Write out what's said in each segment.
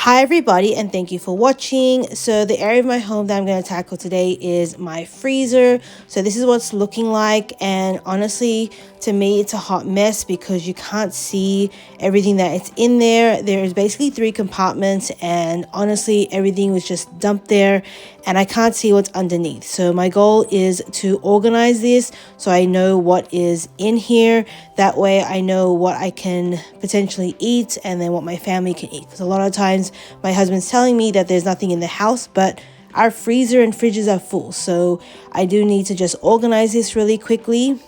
Hi everybody, and thank you for watching. So the area of my home that I'm going to tackle today is my freezer. So this is what it's looking like, and honestly, to me it's a hot mess because you can't see everything that it's in there. There's basically 3 compartments, and honestly everything was just dumped there and I can't see what's underneath. So my goal is to organize this so I know what is in here. That way I know what I can potentially eat and then what my family can eat, because a lot of times my husband's telling me that there's nothing in the house, but our freezer and fridges are full. So I do need to just organize this really quickly.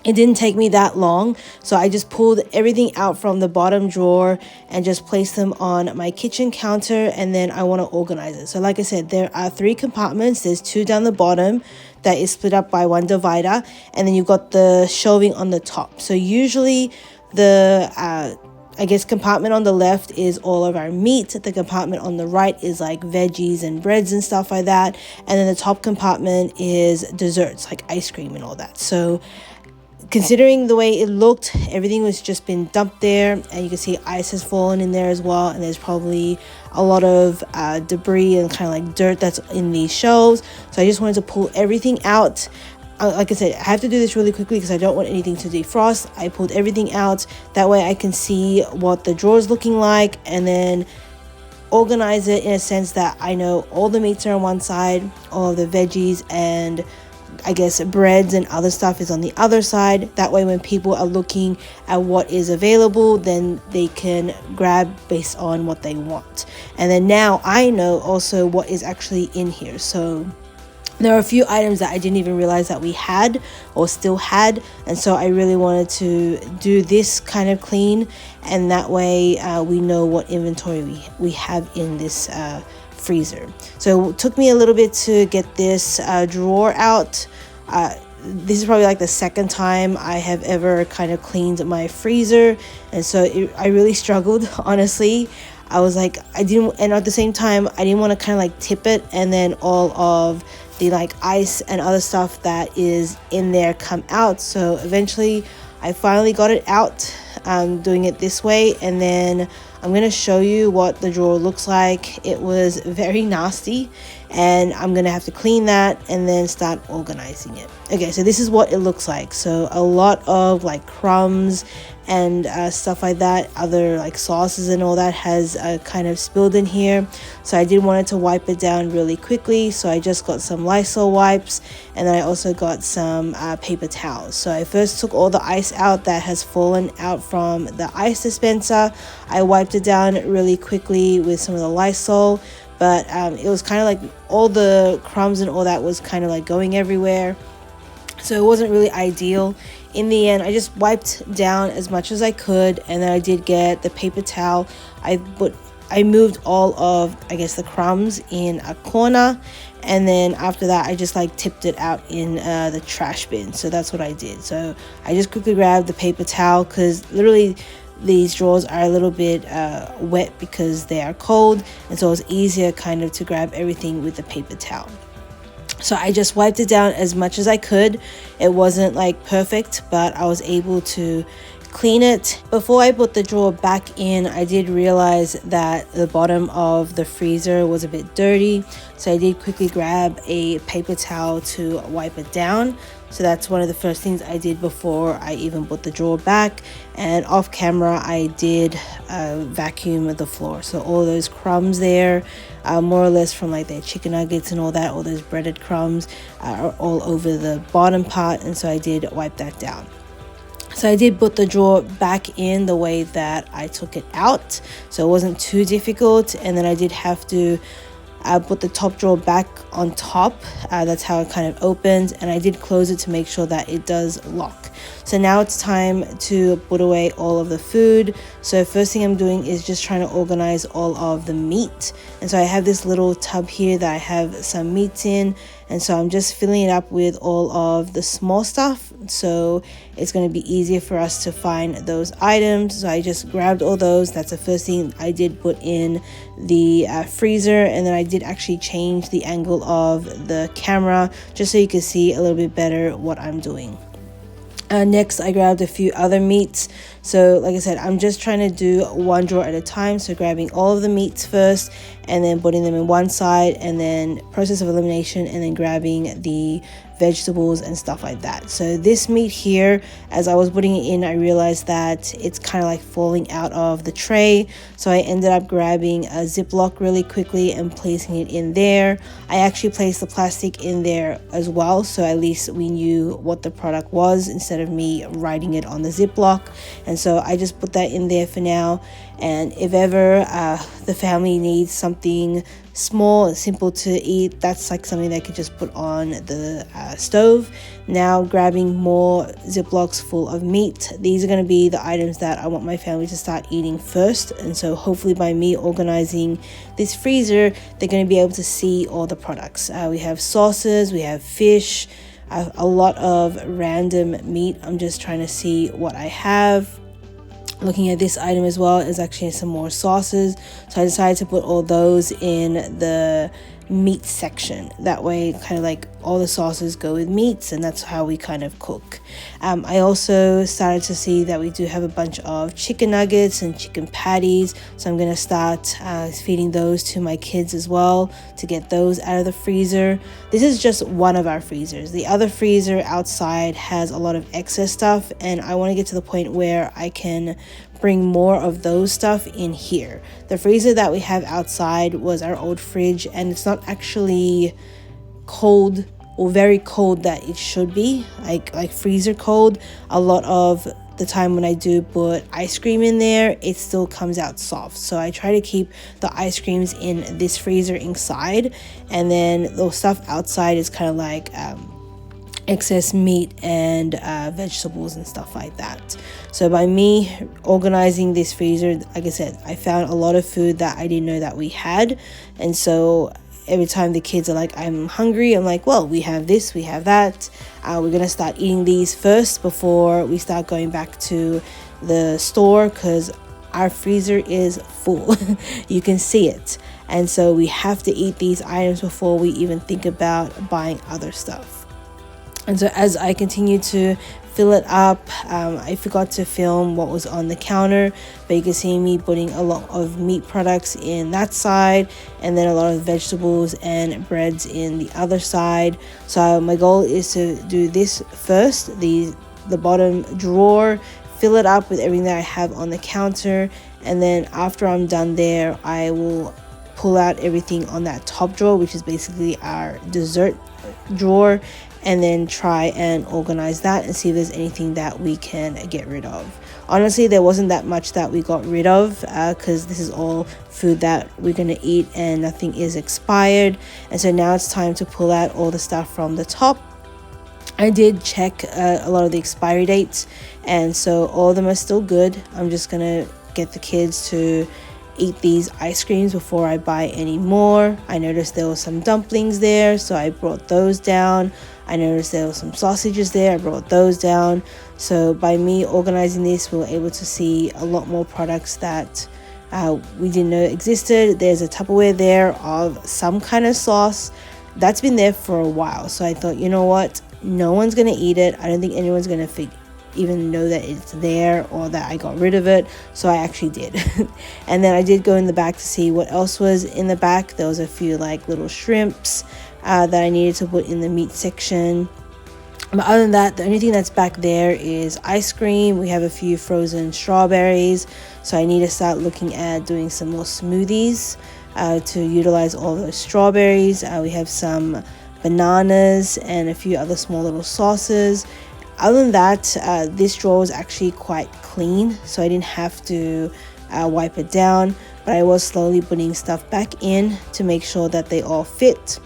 It didn't take me that long, so I just pulled everything out from the bottom drawer and just placed them on my kitchen counter, and then I want to organize it. So like I said, there are 3 compartments. There's 2 down the bottom that is split up by 1 divider, and then you've got the shelving on the top. So usually the compartment on the left is all of our meat. The compartment on the right is like veggies and breads and stuff like that, and then the top compartment is desserts like ice cream and all that. So considering the way it looked, everything was just been dumped there, and you can see ice has fallen in there as well, and there's probably a lot of debris and kind of like dirt that's in these shelves. So I just wanted to pull everything out. Like I said, I have to do this really quickly because I don't want anything to defrost. I pulled everything out, that way I can see what the drawer is looking like, and then organize it in a sense that I know all the meats are on one side, all of the veggies and breads and other stuff is on the other side. That way when people are looking at what is available, then they can grab based on what they want. And then now I know also what is actually in here. So there are a few items that I didn't even realize that we had or still had, and so I really wanted to do this kind of clean, and that way we know what inventory we have in this freezer. So it took me a little bit to get this drawer out. This is probably like the second time I have ever kind of cleaned my freezer, and so I really struggled, honestly. I was like, and at the same time I didn't want to kind of like tip it and then all of the like ice and other stuff that is in there come out. So eventually I finally got it out. Doing it this way, and then I'm going to show you what the drawer looks like. It was very nasty, and I'm going to have to clean that and then start organizing it. Okay, so this is what it looks like. So a lot of like crumbs and stuff like that, other like sauces and all that has kind of spilled in here. So I did want to wipe it down really quickly, so I just got some Lysol wipes, and then I also got some paper towels. So I first took all the ice out that has fallen out from the ice dispenser. I wiped it down really quickly with some of the Lysol, but it was kind of like all the crumbs and all that was kind of like going everywhere, so it wasn't really ideal. In the end, I just wiped down as much as I could, and then I did get the paper towel. I moved all of the crumbs in a corner, and then after that I just like tipped it out in the trash bin. So that's what I did. So I just quickly grabbed the paper towel, because literally these drawers are a little bit wet because they are cold, and so it's easier kind of to grab everything with the paper towel. So I just wiped it down as much as I could. It wasn't like perfect, but I was able to clean it. Before I put the drawer back in, I did realize that the bottom of the freezer was a bit dirty, so I did quickly grab a paper towel to wipe it down. So that's one of the first things I did before I even put the drawer back. And off camera I did vacuum the floor, so all those crumbs there, more or less from like their chicken nuggets and all that, all those breaded crumbs are all over the bottom part, and so I did wipe that down. So I did put the drawer back in the way that I took it out, so it wasn't too difficult. And then I did have to put the top drawer back on top. That's how it kind of opens, and I did close it to make sure that it does lock. So now it's time to put away all of the food. So first thing I'm doing is just trying to organize all of the meat. And so I have this little tub here that I have some meats in, and so I'm just filling it up with all of the small stuff, so it's going to be easier for us to find those items. So I just grabbed all those. That's the first thing I did put in the freezer, and then I did actually change the angle of the camera just so you can see a little bit better what I'm doing. Next, I grabbed a few other meats. So like I said, I'm just trying to do one drawer at a time. So grabbing all of the meats first and then putting them in one side, and then process of elimination, and then grabbing the vegetables and stuff like that. So this meat here, as I was putting it in, I realized that it's kind of like falling out of the tray. So I ended up grabbing a Ziploc really quickly and placing it in there. I actually placed the plastic in there as well, so at least we knew what the product was instead of me writing it on the Ziploc. And so I just put that in there for now. And if ever the family needs something small and simple to eat, that's like something they could just put on the stove. Now grabbing more Ziplocs full of meat. These are going to be the items that I want my family to start eating first. And so hopefully by me organizing this freezer, they're going to be able to see all the products. We have sauces, we have fish, a lot of random meat. I'm just trying to see what I have. Looking at this item as well is actually some more sauces, so I decided to put all those in the meat section. That way kind of like all the sauces go with meats, and that's how we kind of cook. I also started to see that we do have a bunch of chicken nuggets and chicken patties, so I'm going to start feeding those to my kids as well to get those out of the freezer. This is just one of our freezers. The other freezer outside has a lot of excess stuff, and I want to get to the point where I can bring more of those stuff in here. The freezer that we have outside was our old fridge, and it's not actually cold or very cold that it should be, like freezer cold. A lot of the time when I do put ice cream in there, it still comes out soft. So I try to keep the ice creams in this freezer inside, and then the stuff outside is kind of like excess meat and vegetables and stuff like that. So by me organizing this freezer, like I said, I found a lot of food that I didn't know that we had. And so every time the kids are like, I'm hungry, I'm like, well, we have this, we have that. We're gonna start eating these first before we start going back to the store, because our freezer is full. You can see it. And so we have to eat these items before we even think about buying other stuff. And so as I continue to fill it up, I forgot to film what was on the counter, but you can see me putting a lot of meat products in that side, and then a lot of vegetables and breads in the other side. So my goal is to do this first, the bottom drawer, fill it up with everything that I have on the counter, and then after I'm done there, I will pull out everything on that top drawer, which is basically our dessert drawer, and then try and organize that and see if there's anything that we can get rid of. Honestly, there wasn't that much that we got rid of, because this is all food that we're going to eat and nothing is expired. And so now it's time to pull out all the stuff from the top. I did check a lot of the expiry dates, and so all of them are still good. I'm just going to get the kids to eat these ice creams before I buy any more. I noticed there was some dumplings there, so I brought those down. I noticed there was some sausages there, I brought those down. So by me organizing this, we were able to see a lot more products that we didn't know existed. There's a Tupperware there of some kind of sauce that's been there for a while. So I thought, you know what, no one's gonna eat it. I don't think anyone's gonna even know that it's there or that I got rid of it. So I actually did. And then I did go in the back to see what else was in the back. There was a few like little shrimps that I needed to put in the meat section. But other than that, the only thing that's back there is ice cream. We have a few frozen strawberries, so I need to start looking at doing some more smoothies to utilize all those strawberries. We have some bananas and a few other small little sauces. Other than that, this drawer was actually quite clean, so I didn't have to wipe it down, but I was slowly putting stuff back in to make sure that they all fit.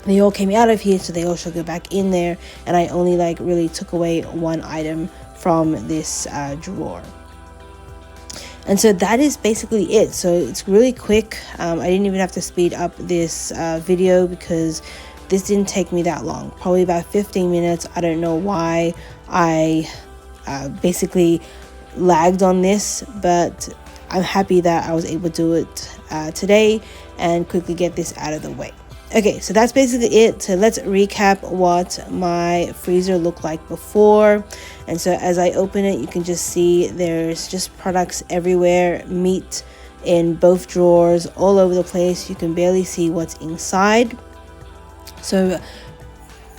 They all came out of here, so they all should go back in there, and I only like really took away one item from this drawer. And so that is basically it. So it's really quick. I didn't even have to speed up this video because this didn't take me that long, probably about 15 minutes. I don't know why I basically lagged on this, but I'm happy that I was able to do it today and quickly get this out of the way. Okay, so that's basically it. So let's recap what my freezer looked like before. And so as I open it, you can just see there's just products everywhere, meat in both drawers, all over the place. You can barely see what's inside. So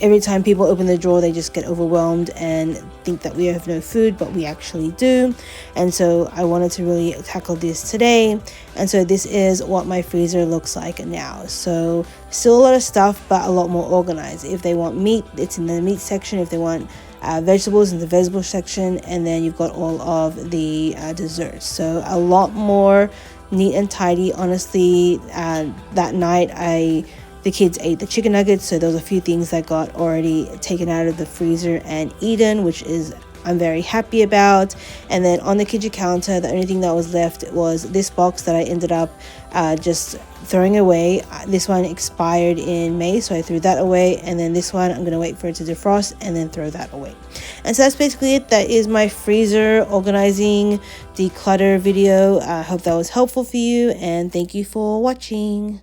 every time people open the drawer, they just get overwhelmed and think that we have no food, but we actually do. And so I wanted to really tackle this today. And so this is what my freezer looks like now. So still a lot of stuff, but a lot more organized. If they want meat, it's in the meat section. If they want vegetables, in the vegetable section. And then you've got all of the desserts. So a lot more neat and tidy. Honestly, that night the kids ate the chicken nuggets, so there was a few things that got already taken out of the freezer and eaten, which is I'm very happy about. And then on the kitchen counter, the only thing that was left was this box that I ended up just throwing away. This one expired in May, so I threw that away. And then this one, I'm going to wait for it to defrost and then throw that away. And so that's basically it. That is my freezer organizing declutter video. I hope that was helpful for you, and thank you for watching.